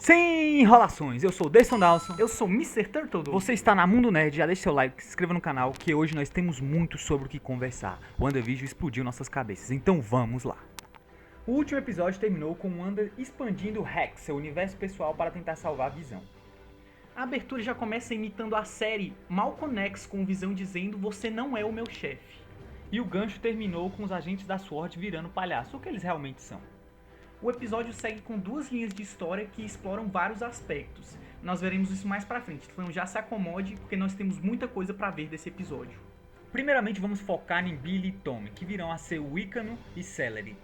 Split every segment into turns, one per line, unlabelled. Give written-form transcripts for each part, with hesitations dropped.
Sem enrolações, eu sou o Deison Dawson.
Eu sou o Mr. Turtle.
Você está na Mundo Nerd, já deixa seu like, se inscreva no canal, que hoje nós temos muito sobre o que conversar. O WandaVision explodiu nossas cabeças, então vamos lá. O último episódio terminou com Wanda expandindo Hex, seu universo pessoal, para tentar salvar a Visão.
A abertura já começa imitando a série Malcolm X, com Visão dizendo: "Você não é o meu chefe".
E o gancho terminou com os agentes da SWORD virando palhaço, o que eles realmente são.
O episódio segue com duas linhas de história que exploram vários aspectos. Nós veremos isso mais pra frente, então já se acomode, porque nós temos muita coisa pra ver desse episódio.
Primeiramente vamos focar em Billy e Tommy, que virão a ser Wiccan e Celery.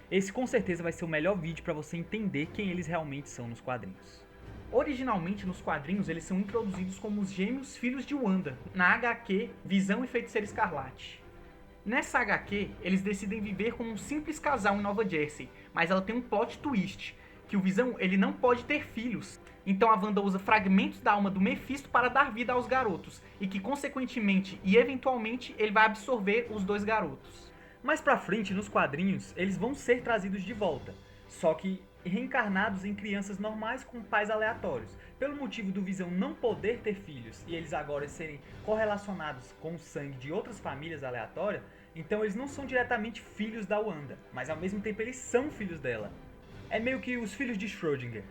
Esse com certeza vai ser o melhor vídeo pra você entender quem eles realmente são nos quadrinhos.
Originalmente, nos quadrinhos, eles são introduzidos como os gêmeos filhos de Wanda, na HQ Visão e Feiticeira Escarlate. Nessa HQ, eles decidem viver como um simples casal em Nova Jersey, mas ela tem um plot twist, que o Visão ele não pode ter filhos. Então a Wanda usa fragmentos da alma do Mephisto para dar vida aos garotos, e que consequentemente e eventualmente ele vai absorver os dois garotos.
Mais pra frente, nos quadrinhos, eles vão ser trazidos de volta, só que reencarnados em crianças normais com pais aleatórios. Pelo motivo do Visão não poder ter filhos e eles agora serem correlacionados com o sangue de outras famílias aleatórias, então eles não são diretamente filhos da Wanda, mas ao mesmo tempo eles são filhos dela. É meio que os filhos de Schrödinger.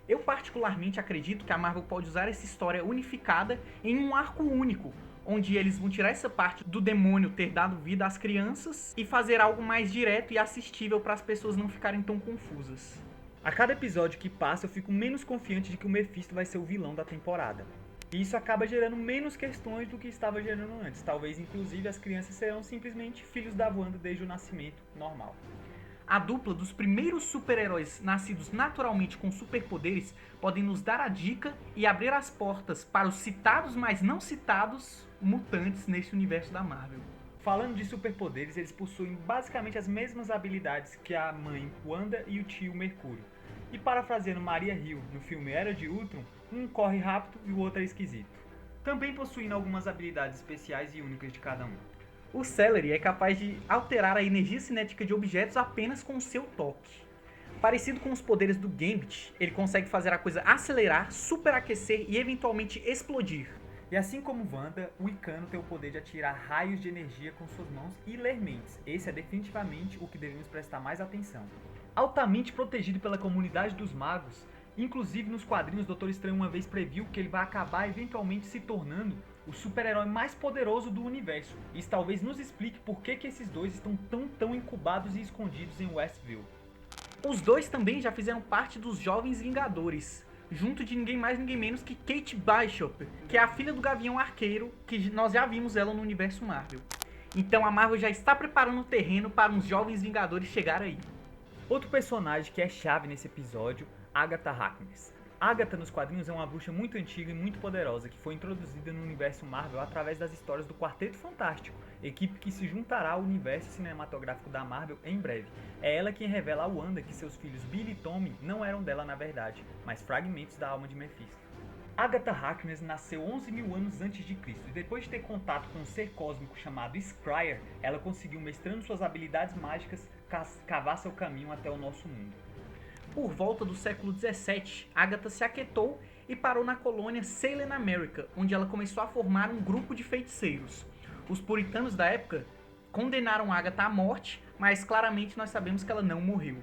Eu particularmente acredito que a Marvel pode usar essa história unificada em um arco único, onde eles vão tirar essa parte do demônio ter dado vida às crianças e fazer algo mais direto e assistível para as pessoas não ficarem tão confusas.
A cada episódio que passa eu fico menos confiante de que o Mephisto vai ser o vilão da temporada. E isso acaba gerando menos questões do que estava gerando antes. Talvez inclusive as crianças serão simplesmente filhos da Wanda desde o nascimento normal.
A dupla dos primeiros super-heróis nascidos naturalmente com superpoderes podem nos dar a dica e abrir as portas para os citados, mas não citados, mutantes nesse universo da Marvel.
Falando de superpoderes, eles possuem basicamente as mesmas habilidades que a mãe Wanda e o tio Mercúrio. E parafraseando Maria Hill no filme Era de Ultron, um corre rápido e o outro é esquisito. Também possuindo algumas habilidades especiais e únicas de cada um.
O Celery é capaz de alterar a energia cinética de objetos apenas com o seu toque. Parecido com os poderes do Gambit, ele consegue fazer a coisa acelerar, superaquecer e eventualmente explodir.
E assim como Wanda, o Icano tem o poder de atirar raios de energia com suas mãos e ler mentes. Esse é definitivamente o que devemos prestar mais atenção. Altamente protegido pela comunidade dos magos, inclusive nos quadrinhos Doutor Estranho uma vez previu que ele vai acabar eventualmente se tornando o super-herói mais poderoso do universo. Isso talvez nos explique por que esses dois estão tão incubados e escondidos em Westview.
Os dois também já fizeram parte dos Jovens Vingadores, junto de ninguém mais ninguém menos que Kate Bishop, que é a filha do Gavião Arqueiro, que nós já vimos ela no universo Marvel. Então a Marvel já está preparando o terreno para uns Jovens Vingadores chegar aí.
Outro personagem que é chave nesse episódio, Agatha Harkness. Agatha nos quadrinhos é uma bruxa muito antiga e muito poderosa que foi introduzida no universo Marvel através das histórias do Quarteto Fantástico, equipe que se juntará ao universo cinematográfico da Marvel em breve. É ela quem revela a Wanda que seus filhos Billy e Tommy não eram dela na verdade, mas fragmentos da alma de Mephisto. Agatha Harkness nasceu 11.000 anos antes de Cristo e depois de ter contato com um ser cósmico chamado Skryre, ela conseguiu, mestrando suas habilidades mágicas, cavar seu caminho até o nosso mundo.
Por volta do século 17, Agatha se aquietou e parou na colônia Salem America, onde ela começou a formar um grupo de feiticeiros. Os puritanos da época condenaram Agatha à morte, mas claramente nós sabemos que ela não morreu.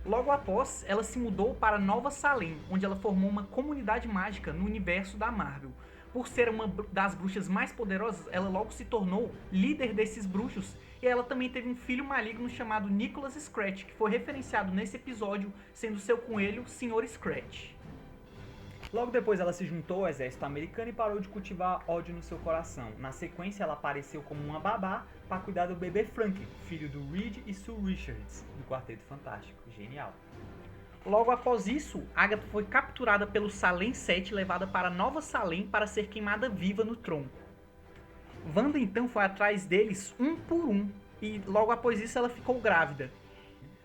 Logo após, ela se mudou para Nova Salem, onde ela formou uma comunidade mágica no universo da Marvel. Por ser uma das bruxas mais poderosas, ela logo se tornou líder desses bruxos, e ela também teve um filho maligno chamado Nicholas Scratch, que foi referenciado nesse episódio, sendo seu coelho Sr. Scratch.
Logo depois ela se juntou ao exército americano e parou de cultivar ódio no seu coração. Na sequência ela apareceu como uma babá para cuidar do bebê Franklin, filho do Reed e Sue Richards, do Quarteto Fantástico. Genial.
Logo após isso, Agatha foi capturada pelo Salem 7 e levada para Nova Salem para ser queimada viva no tronco. Wanda então foi atrás deles um por um, e logo após isso ela ficou grávida.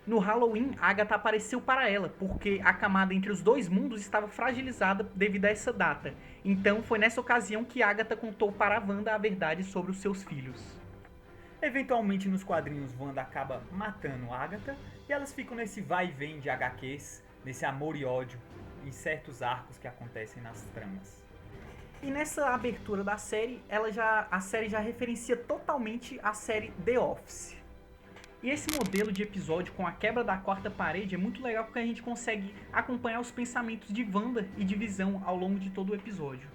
No Halloween, Agatha apareceu para ela, porque a camada entre os dois mundos estava fragilizada devido a essa data. Então foi nessa ocasião que Agatha contou para a Wanda a verdade sobre os seus filhos.
Eventualmente nos quadrinhos Wanda acaba matando Agatha e elas ficam nesse vai e vem de HQs, nesse amor e ódio. e certos arcos que acontecem nas tramas.
E nessa abertura da série, a série já referencia totalmente a série The Office. E esse modelo de episódio com a quebra da quarta parede é muito legal porque a gente consegue acompanhar os pensamentos de Wanda e de Visão ao longo de todo o episódio.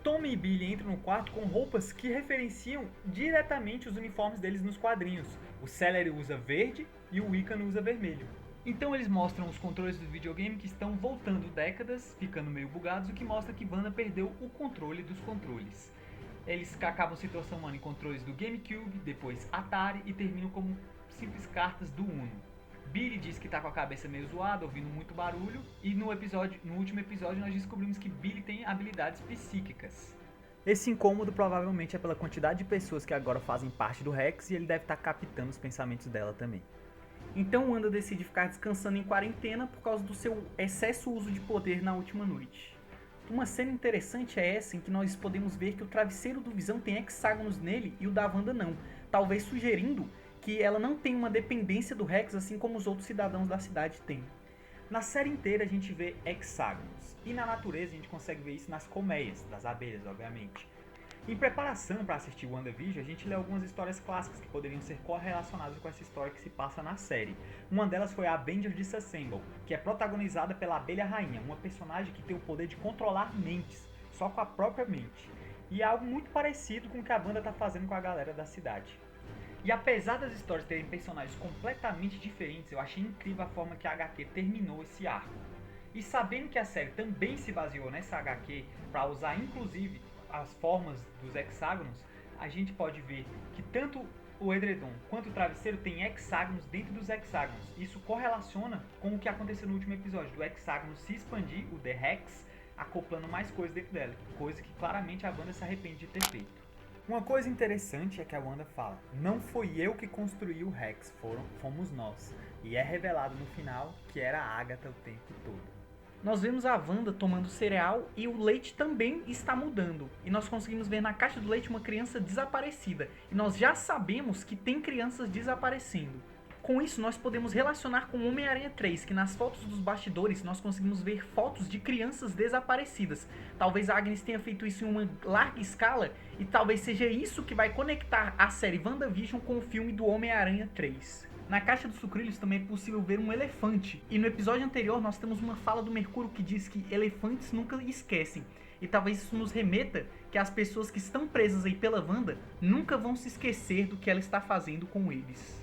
Tommy e Billy entram no quarto com roupas que referenciam diretamente os uniformes deles nos quadrinhos. O Celery usa verde e o Wiccan usa vermelho. Então eles mostram os controles do videogame que estão voltando décadas, ficando meio bugados, o que mostra que Wanda perdeu o controle dos controles. Eles acabam se transformando em controles do GameCube, depois Atari e terminam como simples cartas do Uno. Billy diz que tá com a cabeça meio zoada, ouvindo muito barulho, e no último episódio nós descobrimos que Billy tem habilidades psíquicas. Esse incômodo provavelmente é pela quantidade de pessoas que agora fazem parte do Rex e ele deve estar captando os pensamentos dela também.
Então Wanda decide ficar descansando em quarentena por causa do seu excesso uso de poder na última noite. Uma cena interessante é essa em que nós podemos ver que o travesseiro do Visão tem hexágonos nele e o da Wanda não, talvez sugerindo que ela não tem uma dependência do Rex assim como os outros cidadãos da cidade têm.
Na série inteira a gente vê hexágonos, e na natureza a gente consegue ver isso nas colmeias, das abelhas, obviamente. Em preparação para assistir WandaVision, a gente lê algumas histórias clássicas que poderiam ser correlacionadas com essa história que se passa na série. Uma delas foi a Avengers Disassemble, que é protagonizada pela Abelha Rainha, uma personagem que tem o poder de controlar mentes, só com a própria mente. E é algo muito parecido com o que a banda está fazendo com a galera da cidade. E apesar das histórias terem personagens completamente diferentes, eu achei incrível a forma que a HQ terminou esse arco. E sabendo que a série também se baseou nessa HQ para usar inclusive as formas dos hexágonos, a gente pode ver que tanto o edredom quanto o travesseiro tem hexágonos dentro dos hexágonos. Isso correlaciona com o que aconteceu no último episódio, do hexágono se expandir, o The Hex, acoplando mais coisas dentro dela, coisa que claramente a Wanda se arrepende de ter feito. Uma coisa interessante é que a Wanda fala: não foi eu que construí o Rex, fomos nós. E é revelado no final que era a Agatha o tempo todo.
Nós vemos a Wanda tomando cereal e o leite também está mudando. E nós conseguimos ver na caixa do leite uma criança desaparecida. E nós já sabemos que tem crianças desaparecendo. Com isso, nós podemos relacionar com o Homem-Aranha 3, que nas fotos dos bastidores nós conseguimos ver fotos de crianças desaparecidas. Talvez a Agnes tenha feito isso em uma larga escala e talvez seja isso que vai conectar a série WandaVision com o filme do Homem-Aranha 3. Na caixa dos sucrilhos também é possível ver um elefante. E no episódio anterior nós temos uma fala do Mercúrio que diz que elefantes nunca esquecem. E talvez isso nos remeta que as pessoas que estão presas aí pela Wanda nunca vão se esquecer do que ela está fazendo com eles.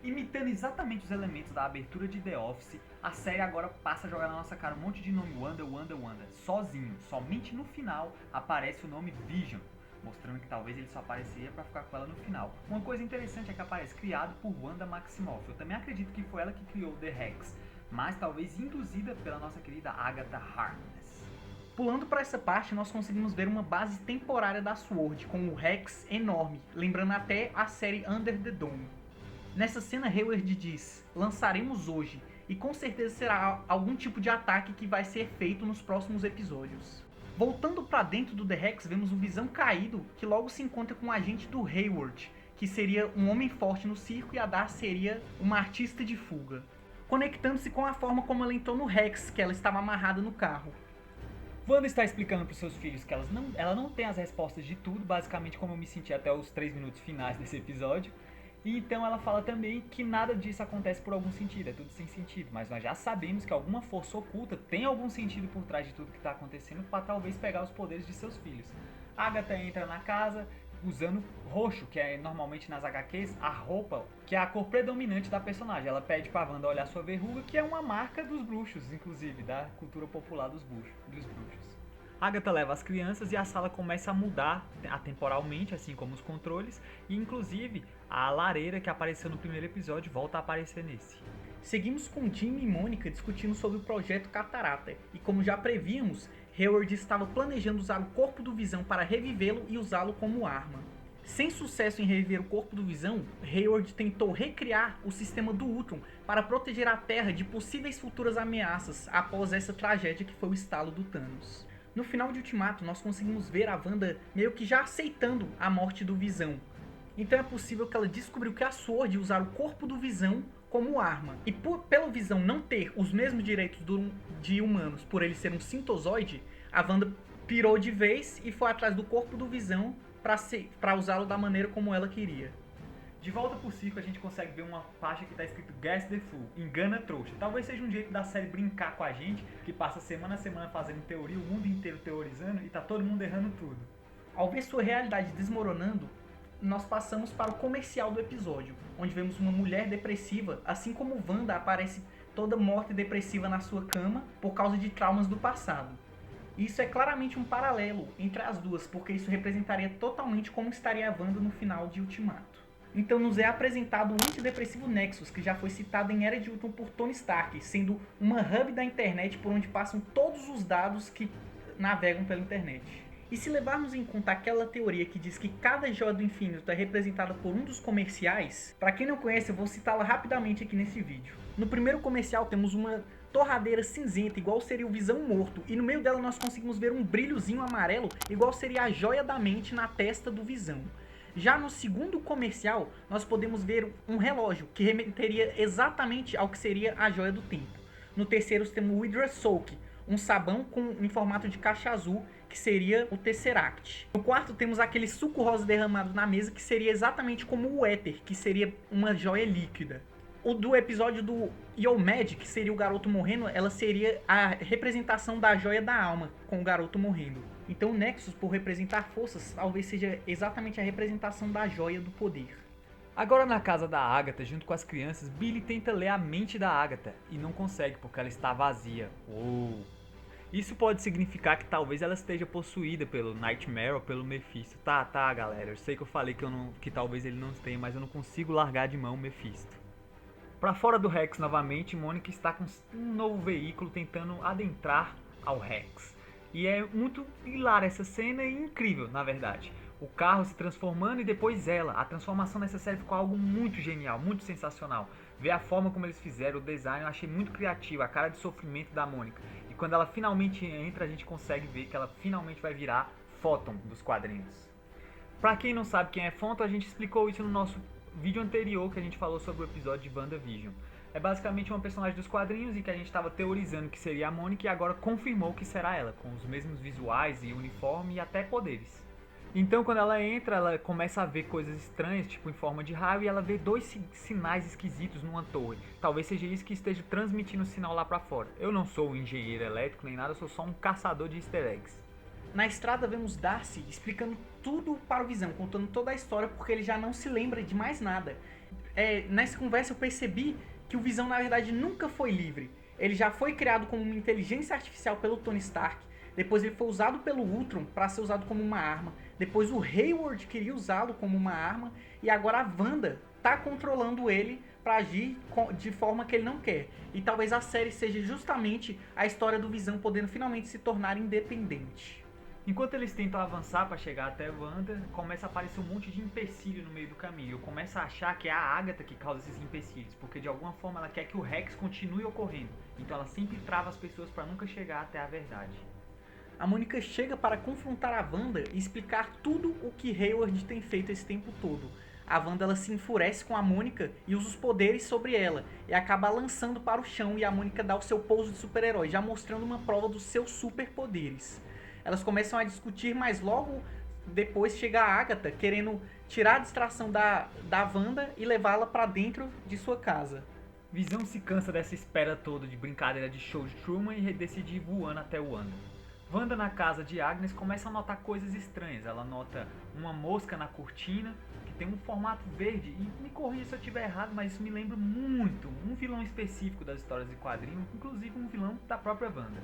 Imitando exatamente os elementos da abertura de The Office, a série agora passa a jogar na nossa cara um monte de nome Wanda, sozinho. Somente no final aparece o nome Vision, mostrando que talvez ele só aparecia para ficar com ela no final. Uma coisa interessante é que aparece criado por Wanda Maximoff. Eu também acredito que foi ela que criou The Hex, mas talvez induzida pela nossa querida Agatha Harkness.
Pulando para essa parte, nós conseguimos ver uma base temporária da SWORD, com o Rex enorme, lembrando até a série Under the Dome. Nessa cena, Hayward diz: lançaremos hoje, e com certeza será algum tipo de ataque que vai ser feito nos próximos episódios. Voltando para dentro do The Rex, vemos o Visão caído, que logo se encontra com o agente do Hayward, que seria um homem forte no circo, e a Dar seria uma artista de fuga. Conectando-se com a forma como ela entrou no Rex, que ela estava amarrada no carro.
Wanda está explicando para os seus filhos que ela não tem as respostas de tudo, basicamente como eu me senti até os 3 minutos finais desse episódio. E então ela fala também que nada disso acontece por algum sentido, é tudo sem sentido. Mas nós já sabemos que alguma força oculta tem algum sentido por trás de tudo que está acontecendo para talvez pegar os poderes de seus filhos. Agatha entra na casa usando roxo, que é normalmente nas HQs a roupa, que é a cor predominante da personagem. Ela pede pra Wanda olhar sua verruga, que é uma marca dos bruxos, inclusive, da cultura popular dos bruxos. Agatha leva as crianças e a sala começa a mudar atemporalmente, assim como os controles, e inclusive a lareira que apareceu no primeiro episódio volta a aparecer nesse.
Seguimos com Jimmy e Mônica discutindo sobre o projeto Catarata, e como já prevíamos, Hayward estava planejando usar o corpo do Visão para revivê-lo e usá-lo como arma. Sem sucesso em reviver o corpo do Visão, Hayward tentou recriar o sistema do Ultron para proteger a Terra de possíveis futuras ameaças após essa tragédia que foi o estalo do Thanos. No final de Ultimato, nós conseguimos ver a Wanda meio que já aceitando a morte do Visão. Então é possível que ela descobriu que a SWORD ia usar o corpo do Visão como arma. E pela Visão não ter os mesmos direitos de humanos por ele ser um sintozoide, a Wanda pirou de vez e foi atrás do corpo do Visão pra usá-lo da maneira como ela queria.
De volta pro circo, a gente consegue ver uma faixa que tá escrito Guess the Fool, engana trouxa. Talvez seja um jeito da série brincar com a gente, que passa semana a semana fazendo teoria, o mundo inteiro teorizando e tá todo mundo errando tudo.
Ao ver sua realidade desmoronando, nós passamos para o comercial do episódio, onde vemos uma mulher depressiva, assim como Wanda aparece toda morta e depressiva na sua cama por causa de traumas do passado. Isso é claramente um paralelo entre as duas, porque isso representaria totalmente como estaria a Wanda no final de Ultimato. Então nos é apresentado o antidepressivo Nexus, que já foi citado em Era de Ultron por Tony Stark, sendo uma hub da internet por onde passam todos os dados que navegam pela internet. E se levarmos em conta aquela teoria que diz que cada joia do infinito é representada por um dos comerciais, para quem não conhece eu vou citá-la rapidamente aqui nesse vídeo. No primeiro comercial temos uma torradeira cinzenta, igual seria o Visão morto, e no meio dela nós conseguimos ver um brilhozinho amarelo, igual seria a joia da mente na testa do Visão. Já no segundo comercial, nós podemos ver um relógio, que remeteria exatamente ao que seria a joia do tempo. No terceiro temos o Hydra Soak, um sabão em formato de caixa azul, que seria o Tesseract. No quarto temos aquele suco rosa derramado na mesa, que seria exatamente como o éter, que seria uma joia líquida. O do episódio do Yo-Mad, que seria o garoto morrendo, ela seria a representação da joia da alma, com o garoto morrendo. Então o Nexus, por representar forças, talvez seja exatamente a representação da joia do poder.
Agora na casa da Agatha, junto com as crianças, Billy tenta ler a mente da Agatha e não consegue porque ela está vazia. Uou! Isso pode significar que talvez ela esteja possuída pelo Nightmare ou pelo Mephisto. Tá, galera, eu sei que eu falei que talvez ele não tenha, mas eu não consigo largar de mão o Mephisto. Pra fora do Rex novamente, Mônica está com um novo veículo tentando adentrar ao Rex. E é muito hilária essa cena e incrível, na verdade. O carro se transformando e depois ela. A transformação nessa série ficou algo muito genial, muito sensacional. Ver a forma como eles fizeram, o design, eu achei muito criativo, a cara de sofrimento da Mônica. E quando ela finalmente entra, a gente consegue ver que ela finalmente vai virar Photon dos quadrinhos. Pra quem não sabe quem é Photon, a gente explicou isso no nosso vídeo anterior que a gente falou sobre o episódio de WandaVision. É basicamente uma personagem dos quadrinhos e que a gente estava teorizando que seria a Mônica e agora confirmou que será ela, com os mesmos visuais e uniforme e até poderes. Então quando ela entra, ela começa a ver coisas estranhas, tipo em forma de raio, e ela vê dois sinais esquisitos numa torre. Talvez seja isso que esteja transmitindo o sinal lá pra fora. Eu não sou um engenheiro elétrico nem nada, eu sou só um caçador de easter eggs.
Na estrada vemos Darcy explicando tudo para o Visão, contando toda a história porque ele já não se lembra de mais nada. Nessa conversa eu percebi que o Visão na verdade nunca foi livre. Ele já foi criado como uma inteligência artificial pelo Tony Stark, depois ele foi usado pelo Ultron para ser usado como uma arma, depois o Hayward queria usá-lo como uma arma, e agora a Wanda tá controlando ele para agir de forma que ele não quer. E talvez a série seja justamente a história do Visão podendo finalmente se tornar independente.
Enquanto eles tentam avançar para chegar até Wanda, começa a aparecer um monte de empecilho no meio do caminho. Eu começo a achar que é a Agatha que causa esses empecilhos, porque de alguma forma ela quer que o Rex continue ocorrendo. Então ela sempre trava as pessoas para nunca chegar até a verdade.
A Mônica chega para confrontar a Wanda e explicar tudo o que Hayward tem feito esse tempo todo. A Wanda ela se enfurece com a Mônica e usa os poderes sobre ela, e acaba lançando para o chão, e a Mônica dá o seu pouso de super-herói, já mostrando uma prova dos seus superpoderes. Elas começam a discutir, mas logo depois chega a Agatha querendo tirar a distração da Wanda e levá-la para dentro de sua casa.
Visão se cansa dessa espera toda de brincadeira de show de Truman e decide ir voando até Wanda. Wanda na casa de Agnes começa a notar coisas estranhas. Ela nota uma mosca na cortina que tem um formato verde, e me corrija se eu estiver errado, mas isso me lembra muito um vilão específico das histórias de quadrinhos, inclusive um vilão da própria Wanda.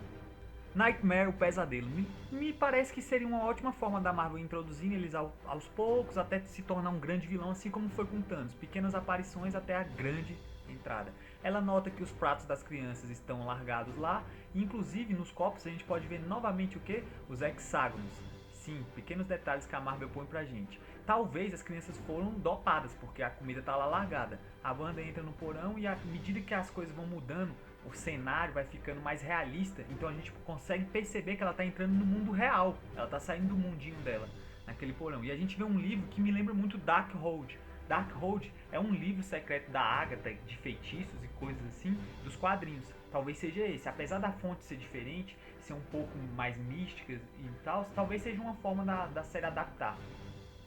Nightmare, o pesadelo. Me parece que seria uma ótima forma da Marvel introduzindo eles aos poucos até se tornar um grande vilão, assim como foi com Thanos. Pequenas aparições até a grande entrada. Ela nota que os pratos das crianças estão largados lá, e inclusive nos copos a gente pode ver novamente o que? Os hexágonos. Sim, pequenos detalhes que a Marvel põe pra gente. Talvez as crianças foram dopadas, porque a comida tá lá largada. A Wanda entra no porão e à medida que as coisas vão mudando, o cenário vai ficando mais realista, então a gente consegue perceber que ela está entrando no mundo real, ela está saindo do mundinho dela, naquele porão. E a gente vê um livro que me lembra muito Darkhold, Darkhold é um livro secreto da Agatha, de feitiços e coisas assim, dos quadrinhos. Talvez seja esse. Apesar da fonte ser diferente, ser um pouco mais mística e tal, talvez seja uma forma da série adaptar.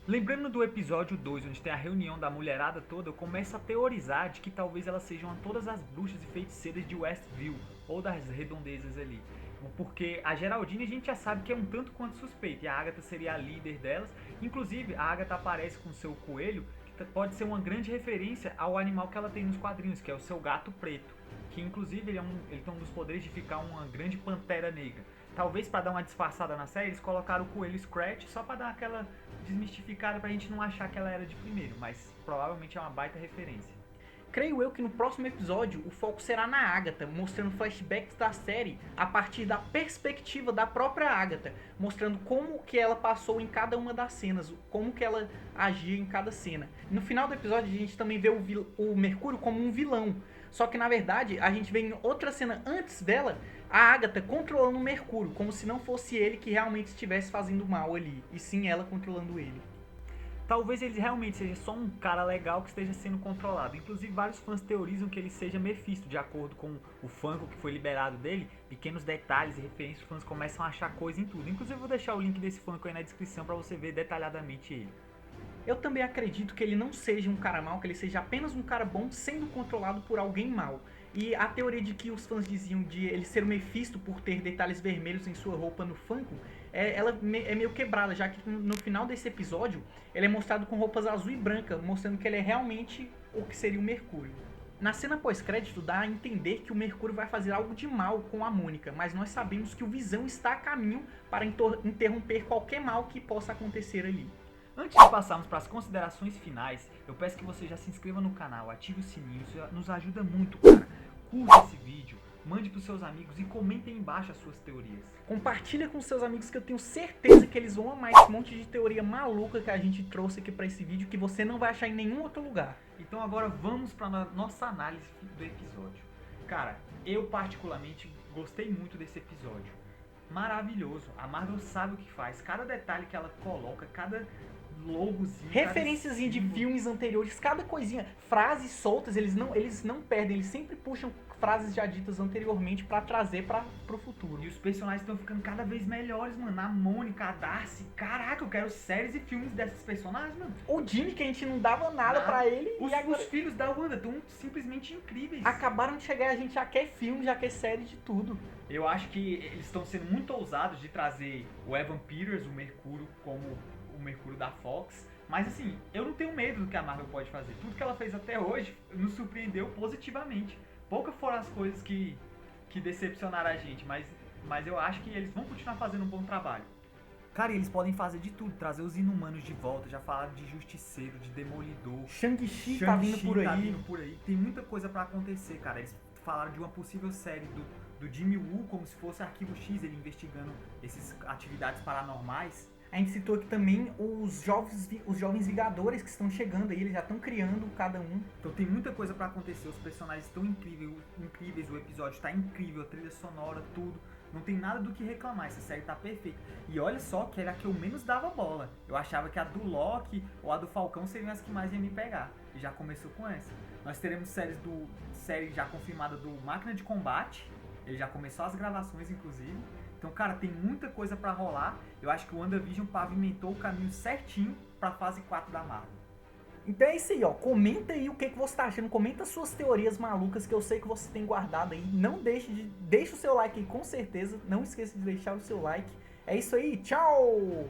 Lembrando do episódio 2, onde tem a reunião da mulherada toda, eu começo a teorizar de que talvez elas sejam todas as bruxas e feiticeiras de Westview, ou das redondezas ali. Porque a Geraldine a gente já sabe que é um tanto quanto suspeita, e a Agatha seria a líder delas. Inclusive, a Agatha aparece com seu coelho, que pode ser uma grande referência ao animal que ela tem nos quadrinhos, que é o seu gato preto. Que inclusive ele tem um dos poderes de ficar uma grande pantera negra. Talvez para dar uma disfarçada na série, eles colocaram o coelho Scratch só para dar aquela desmistificada pra gente não achar que ela era de primeiro, mas provavelmente é uma baita referência.
Creio eu que no próximo episódio o foco será na Agatha, mostrando flashbacks da série a partir da perspectiva da própria Agatha, mostrando como que ela passou em cada uma das cenas, como que ela agia em cada cena. No final do episódio a gente também vê o Mercúrio como um vilão, só que na verdade a gente vê em outra cena antes dela a Agatha controlando o Mercúrio, como se não fosse ele que realmente estivesse fazendo mal ali, e sim ela controlando ele.
Talvez ele realmente seja só um cara legal que esteja sendo controlado. Inclusive, vários fãs teorizam que ele seja Mephisto, de acordo com o Funko que foi liberado dele. Pequenos detalhes e referências, os fãs começam a achar coisa em tudo. Inclusive, eu vou deixar o link desse Funko aí na descrição para você ver detalhadamente ele.
Eu também acredito que ele não seja um cara mau, que ele seja apenas um cara bom sendo controlado por alguém mau. E a teoria de que os fãs diziam de ele ser o Mephisto por ter detalhes vermelhos em sua roupa no Funko, ela é meio quebrada, já que no final desse episódio ele é mostrado com roupas azul e branca, mostrando que ele é realmente o que seria o Mercúrio. Na cena pós-crédito dá a entender que o Mercúrio vai fazer algo de mal com a Mônica, mas nós sabemos que o Visão está a caminho para interromper qualquer mal que possa acontecer ali.
Antes de passarmos para as considerações finais, eu peço que você já se inscreva no canal, ative o sininho, isso nos ajuda muito, cara. Curta esse vídeo, mande para os seus amigos e comente aí embaixo as suas teorias.
Compartilha com seus amigos que eu tenho certeza que eles vão amar esse monte de teoria maluca que a gente trouxe aqui para esse vídeo, que você não vai achar em nenhum outro lugar.
Então agora vamos para a nossa análise do episódio. Cara, eu particularmente gostei muito desse episódio. Maravilhoso, a Marvel sabe o que faz, cada detalhe que ela coloca, cada logozinho,
referenciazinha de filmes anteriores, cada coisinha, frases soltas, eles não perdem, eles sempre puxam frases já ditas anteriormente pra trazer pro futuro.
E os personagens estão ficando cada vez melhores, mano. A Mônica, a Darcy, caraca, eu quero séries e filmes desses personagens, mano.
O Jimmy, que a gente não dava nada pra ele.
Os filhos da Wanda estão simplesmente incríveis.
Acabaram de chegar, a gente já quer filme, já quer série de tudo.
Eu acho que eles estão sendo muito ousados de trazer o Evan Peters, o Mercúrio, como o Mercúrio da Fox. Mas assim, eu não tenho medo do que a Marvel pode fazer. Tudo que ela fez até hoje nos surpreendeu positivamente. Poucas foram as coisas que decepcionaram a gente, mas eu acho que eles vão continuar fazendo um bom trabalho. Cara, eles podem fazer de tudo, trazer os Inumanos de volta, já falaram de Justiceiro, de Demolidor.
Shang-Chi tá vindo por aí.
Tem muita coisa pra acontecer, cara. Eles falaram de uma possível série do Jimmy Woo, como se fosse Arquivo X, ele investigando essas atividades paranormais.
A gente citou aqui também os jovens Vingadores que estão chegando aí, eles já estão criando cada um.
Então tem muita coisa pra acontecer, os personagens estão incríveis, o episódio tá incrível, a trilha sonora, tudo. Não tem nada do que reclamar, essa série tá perfeita. E olha só que era a que eu menos dava bola. Eu achava que a do Loki ou a do Falcão seriam as que mais iam me pegar. E já começou com essa. Nós teremos série já confirmada do Máquina de Combate. Ele já começou as gravações, inclusive. Então, cara, tem muita coisa pra rolar. Eu acho que o WandaVision pavimentou o caminho certinho pra fase 4 da Marvel.
Então é isso aí, ó. Comenta aí o que você tá achando. Comenta suas teorias malucas que eu sei que você tem guardado aí. Não deixa o seu like aí, com certeza. Não esqueça de deixar o seu like. É isso aí, tchau!